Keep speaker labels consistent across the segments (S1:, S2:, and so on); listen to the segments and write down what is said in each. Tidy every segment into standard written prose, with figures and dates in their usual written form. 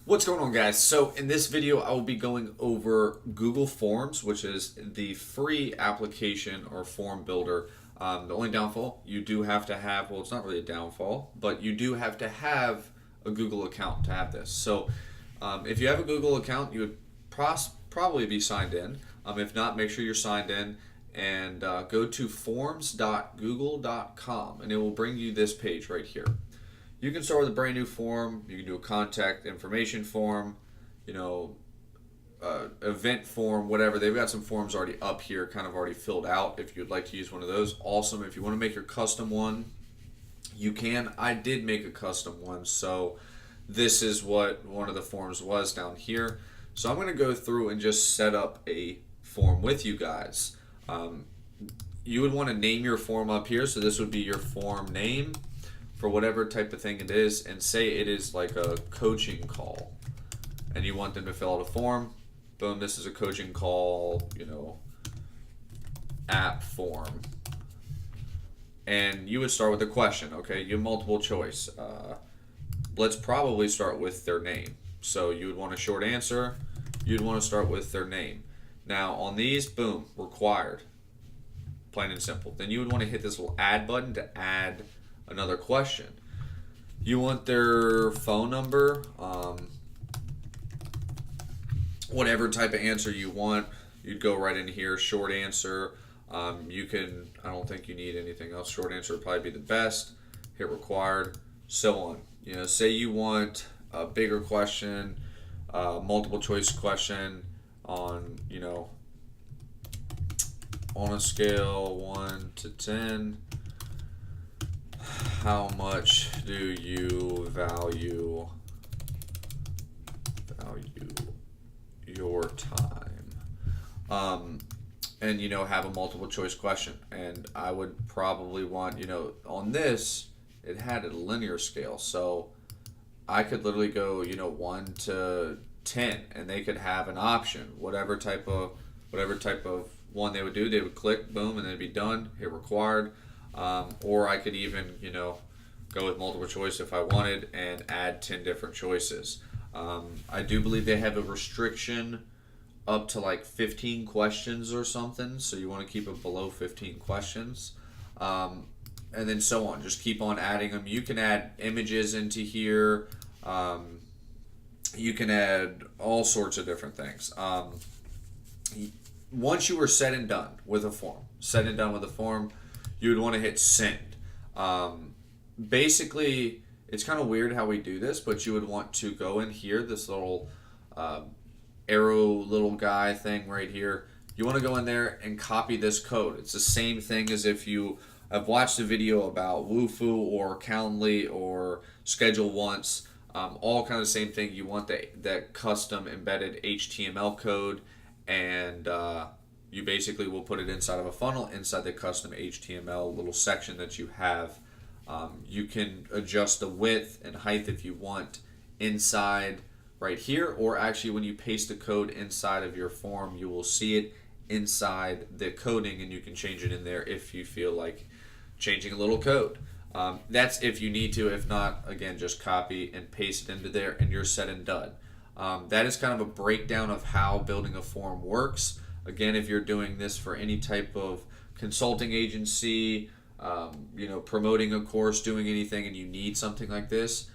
S1: What's going on, guys? So in this video I will be going over Google Forms, which is the free application or form builder. The only downfall, you do have to have, well, it's not really a downfall, but you do have to have a Google account to have this. So if you have a Google account, you would probably be signed in. If not, make sure you're signed in and go to forms.google.com and it will bring you this page right here. You can start with a brand new form. You can do a contact information form, you know, event form, whatever. They've got some forms already up here, kind of already filled out. If you'd like to use one of those, awesome. If you want to make your custom one, you can. I did make a custom one, so this is what one of the forms was down here. So I'm going to go through and just set up a form with you guys. You would want to name your form up here, so this would be your form name for whatever type of thing it is, and say it is like a coaching call and you want them to fill out a form. Boom, this is a coaching call, app form. And you would start with a question, okay? You have multiple choice. Let's probably start with their name. So you would want a short answer. You'd want to start with their name. Now on these, boom, required. Plain and simple. Then you would want to hit this little add button to add another question. You want their phone number, whatever type of answer you want. You'd go right in here, short answer. You can, I don't think you need anything else. Short answer would probably be the best. Hit required, so on. Say you want a bigger question, multiple choice question on, on a scale 1 to 10. How much do you value your time? And have a multiple choice question. And I would probably want, on this, it had a linear scale, so I could literally go 1 to 10, and they could have an option, whatever type of one they would do. They would click, boom, and then it'd be done. Hit required. Or I could even, go with multiple choice if I wanted and add 10 different choices. I do believe they have a restriction up to like 15 questions or something, so you want to keep it below 15 questions. And then so on. Just keep on adding them. You can add images into here. You can add all sorts of different things. Once you were said and done with a form, you would want to hit send. Basically, it's kind of weird how we do this, but you would want to go in here, this little arrow little guy thing right here. You want to go in there and copy this code. It's the same thing as if you have watched a video about Wufoo or Calendly or Schedule Once. All kind of the same thing. You want that custom embedded HTML code, and you basically will put it inside of a funnel, inside the custom HTML little section that you have. You can adjust the width and height if you want inside right here, or actually when you paste the code inside of your form, you will see it inside the coding, and you can change it in there if you feel like changing a little code. That's if you need to. If not, again, just copy and paste it into there and you're set and done. That is kind of a breakdown of how building a form works. Again, if you're doing this for any type of consulting agency, promoting a course, doing anything, and you need something like this,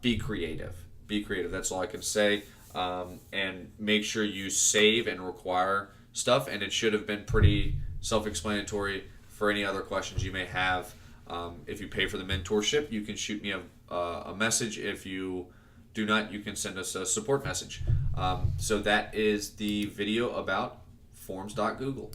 S1: be creative. Be creative. That's all I can say. And make sure you save and require stuff. And it should have been pretty self-explanatory for any other questions you may have. If you pay for the mentorship, you can shoot me a message. If you do not, you can send us a support message. So that is the video about forms.google.